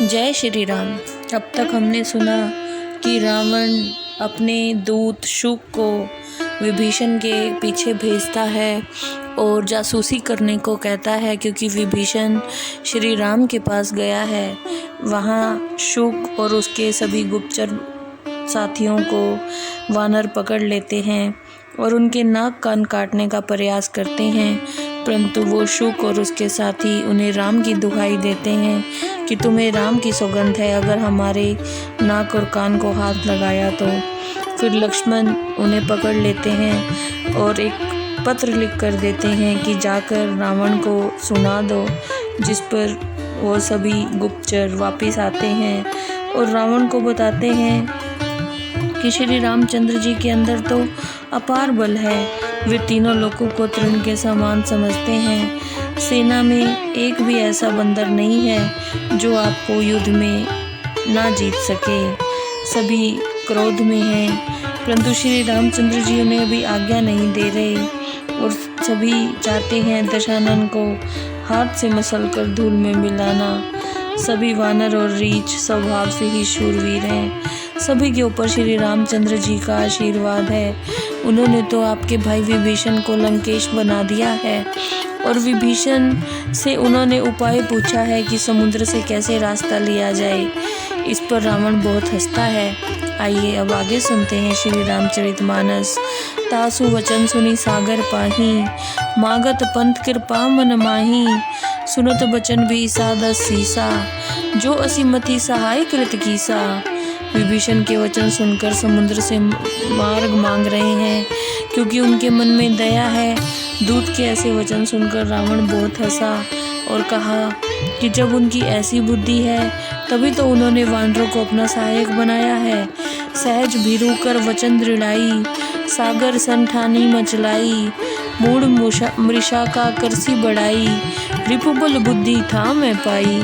जय श्री राम। अब तक हमने सुना कि रावण अपने दूत शुक को विभीषण के पीछे भेजता है और जासूसी करने को कहता है, क्योंकि विभीषण श्री राम के पास गया है। वहाँ शुक और उसके सभी गुप्तचर साथियों को वानर पकड़ लेते हैं और उनके नाक कान काटने का प्रयास करते हैं, परंतु वो शुक और उसके साथी उन्हें राम की दुहाई देते हैं कि तुम्हें राम की सौगंध है, अगर हमारे नाक और कान को हाथ लगाया तो। फिर लक्ष्मण उन्हें पकड़ लेते हैं और एक पत्र लिख कर देते हैं कि जाकर रावण को सुना दो, जिस पर वो सभी गुप्तचर वापस आते हैं और रावण को बताते हैं कि श्री रामचंद्र जी के अंदर तो अपार बल है। वे तीनों लोगों को तृण के समान समझते हैं। सेना में एक भी ऐसा बंदर नहीं है जो आपको युद्ध में ना जीत सके। सभी क्रोध में हैं, परंतु श्री रामचंद्र जी उन्हें अभी आज्ञा नहीं दे रहे और सभी चाहते हैं दशानन को हाथ से मसलकर धूल में मिलाना। सभी वानर और रीछ स्वभाव से ही शूरवीर हैं। सभी के ऊपर श्री रामचंद्र जी का आशीर्वाद है। उन्होंने तो आपके भाई विभीषण को लंकेश बना दिया है और विभीषण से उन्होंने उपाय पूछा है कि समुद्र से कैसे रास्ता लिया जाए। इस पर रावण बहुत हंसता है। आइए अब आगे सुनते हैं श्री रामचरितमानस। तासु वचन सुनी सागर पाही, मागत पंथ कृपा मन माही। सुनत बचन भी सादस सीसा, जो असीमति सहाय कृत कीसा। विभीषण के वचन सुनकर समुद्र से मार्ग मांग रहे हैं, क्योंकि उनके मन में दया है। दूत के ऐसे वचन सुनकर रावण बहुत हंसा और कहा कि जब उनकी ऐसी बुद्धि है तभी तो उन्होंने वानरों को अपना सहायक बनाया है। सहज भीरू कर वचन दृढ़ाई, सागर सन ठानी मचलाई। मूढ़ मृषा का करसी बढ़ाई, रिपुबल बुद्धि था मैं पाई।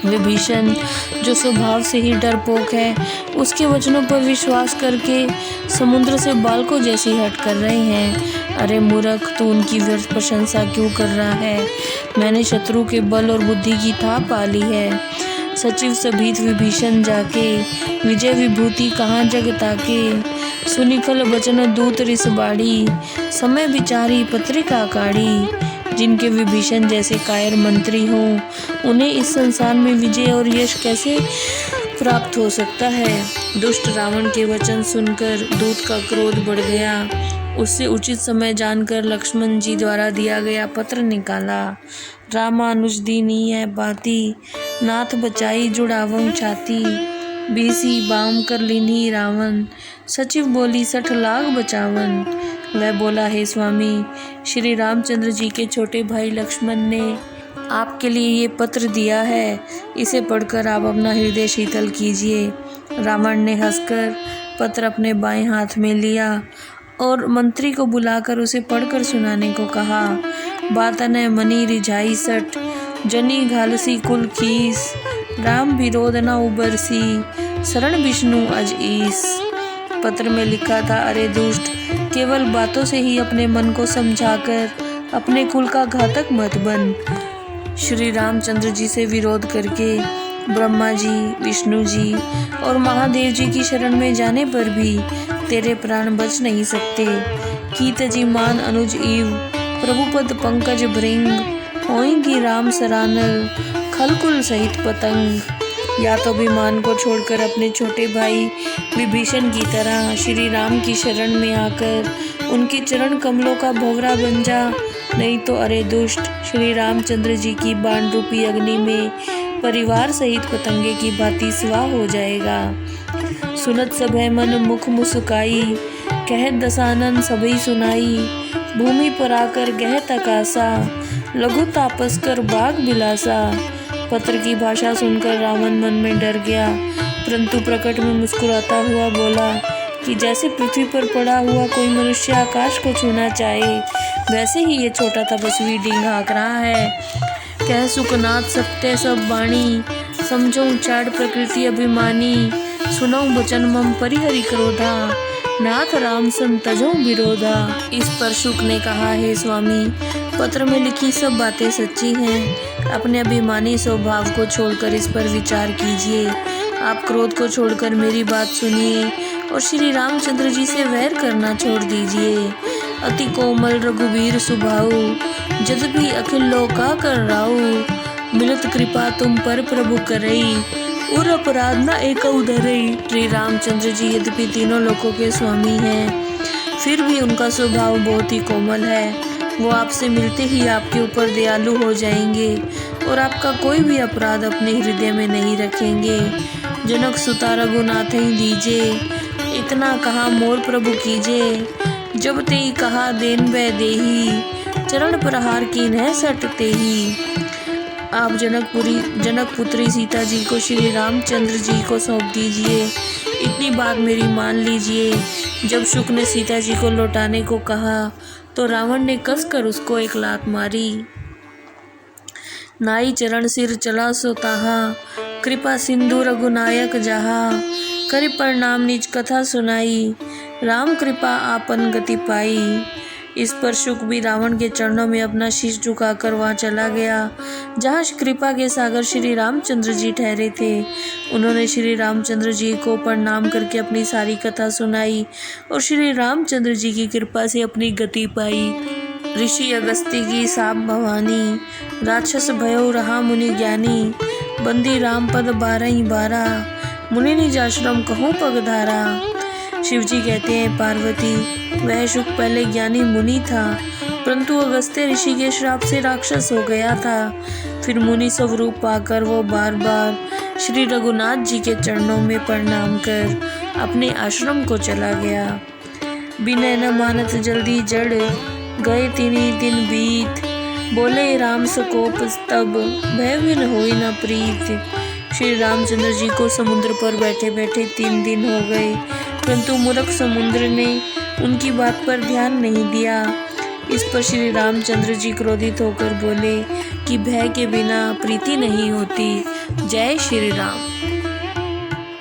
विभीषण जो स्वभाव से ही डरपोक है, उसके वचनों पर विश्वास करके समुद्र से बालकों जैसी हट कर रहे हैं। अरे मूर्ख, तू उनकी व्यर्थ प्रशंसा क्यों कर रहा है? मैंने शत्रु के बल और बुद्धि की था पाली है। सचिव सभीत विभीषण जाके, विजय विभूति कहाँ जग ताके। सुनिफल बचन दूत रिस बाड़ी, समय विचारी पत्रिका काढ़ी। जिनके विभीषण जैसे कायर मंत्री हों, उन्हें इस संसार में विजय और यश कैसे प्राप्त हो सकता है? दुष्ट रावण के वचन सुनकर दूत का क्रोध बढ़ गया। उससे उचित समय जानकर लक्ष्मण जी द्वारा दिया गया पत्र निकाला। रामानुज दीनीय बाती, नाथ बचाई जुड़ावं छाती। बीसी बाम कर लीनी रावण, सचिव बोली 60 लाख बचावन। वह बोला, हे स्वामी, श्री रामचंद्र जी के छोटे भाई लक्ष्मण ने आपके लिए ये पत्र दिया है, इसे पढ़कर आप अपना हृदय शीतल कीजिए। रावण ने हंसकर पत्र अपने बाएं हाथ में लिया और मंत्री को बुलाकर उसे पढ़कर सुनाने को कहा। बातन मनी रिझाई सठ, जनी घालसी कुल खीस। राम विरोध न उबरसी, शरण विष्णु अज ईस। पत्र में लिखा था, अरे दुष्ट, केवल बातों से ही अपने मन को समझाकर अपने कुल का घातक मत बन। श्री रामचंद्र जी से विरोध करके ब्रह्मा जी, विष्णु जी और महादेव जी की शरण में जाने पर भी तेरे प्राण बच नहीं सकते। कीत जी मान अनुज ईव, प्रभुपद पंकज भृंग। होएंगी राम सरानल, खलकुल सहित पतंग। या तो अभिमान को छोड़कर अपने छोटे भाई विभीषण की तरह श्री राम की शरण में आकर उनके चरण कमलों का भंवरा बन जा, नहीं तो अरे दुष्ट, श्री रामचंद्र जी की बाण रूपी अग्नि में परिवार सहित पतंगे की भांति स्वाह हो जाएगा। सुनत सभय मन मुख मुस्काई, कहत दसानन सबई सुनाई। भूमि पर आकर गह तकासा, लघु तापस कर बाग बिलासा। पत्र की भाषा सुनकर रावण मन में डर गया, परंतु प्रकट में मुस्कुराता हुआ बोला कि जैसे पृथ्वी पर पड़ा हुआ कोई मनुष्य आकाश को छूना चाहे, वैसे ही ये छोटा तपस्वी डींग हाँक रहा है। कह सुखनाथ सत्य सब वाणी, समझो चाड़ प्रकृति अभिमानी। सुनौ बचन मम परिहरि क्रोधा, नाथ राम सन तजो विरोधा। इस पर शुक ने कहा, हे स्वामी, पत्र में लिखी सब बातें सच्ची हैं। अपने अभिमानी स्वभाव को छोड़कर इस पर विचार कीजिए। आप क्रोध को छोड़कर मेरी बात सुनिए और श्री रामचंद्र जी से वैर करना छोड़ दीजिए। अति कोमल रघुवीर सुभाऊ, यद्यपि अखिल लोका कर राऊ, मिलत कृपा तुम पर प्रभु करई, और अपराध न एक उधरई। श्री रामचंद्र जी यद्यपि तीनों लोकों के स्वामी हैं, फिर भी उनका स्वभाव बहुत ही कोमल है। वो आपसे मिलते ही आपके ऊपर दयालु हो जाएंगे और आपका कोई भी अपराध अपने हृदय में नहीं रखेंगे। जनक सुता रघुनाथ ही दीजे, इतना कहा मोर प्रभु कीजे, जब ते कहा देन बै देही, चरण प्रहार कीन है सटते ही। आप जनक पुत्री सीता जी को श्री रामचंद्र जी को सौंप दीजिए। इतनी बात मेरी मान लीजिए। जब शुक ने सीता जी को लौटाने को कहा तो रावण ने कसकर उसको एक लात मारी। नाई चरण सिर चला सो ताहा, कृपा सिंधु रघुनायक जहा, करि प्रणाम निज कथा सुनाई, राम कृपा आपन गति पाई। इस पर शुक भी रावण के चरणों में अपना शीश झुकाकर वहां चला गया जहां कृपा के सागर श्री रामचंद्र जी ठहरे थे। उन्होंने श्री रामचंद्र जी को प्रणाम करके अपनी सारी कथा सुनाई और श्री रामचंद्र जी की कृपा से अपनी गति पाई। ऋषि अगस्त्य की साप भवानी, राक्षस भयो रहा मुनि ज्ञानी, बंदी राम पद 12 मुनि निज आश्रम कहूँ पगधारा। शिव जी कहते हैं, पार्वती वह शुक पहले ज्ञानी मुनि था, परंतु अगस्त्य ऋषि के श्राप से राक्षस हो गया था। फिर मुनि स्वरूप पाकर वो बार बार श्री रघुनाथ जी के चरणों में प्रणाम कर अपने आश्रम को चला गया। बिनय न मानत जल्दी जड़, गए तिनी दिन बीत, बोले राम सकोप तब, भय बिन होई न प्रीत। श्री रामचंद्र जी को समुद्र पर बैठे बैठे 3 दिन हो गए, परंतु मूर्ख समुद्र ने उनकी बात पर ध्यान नहीं दिया। इस पर श्री रामचंद्र जी क्रोधित होकर बोले कि भय के बिना प्रीति नहीं होती। जय श्री राम।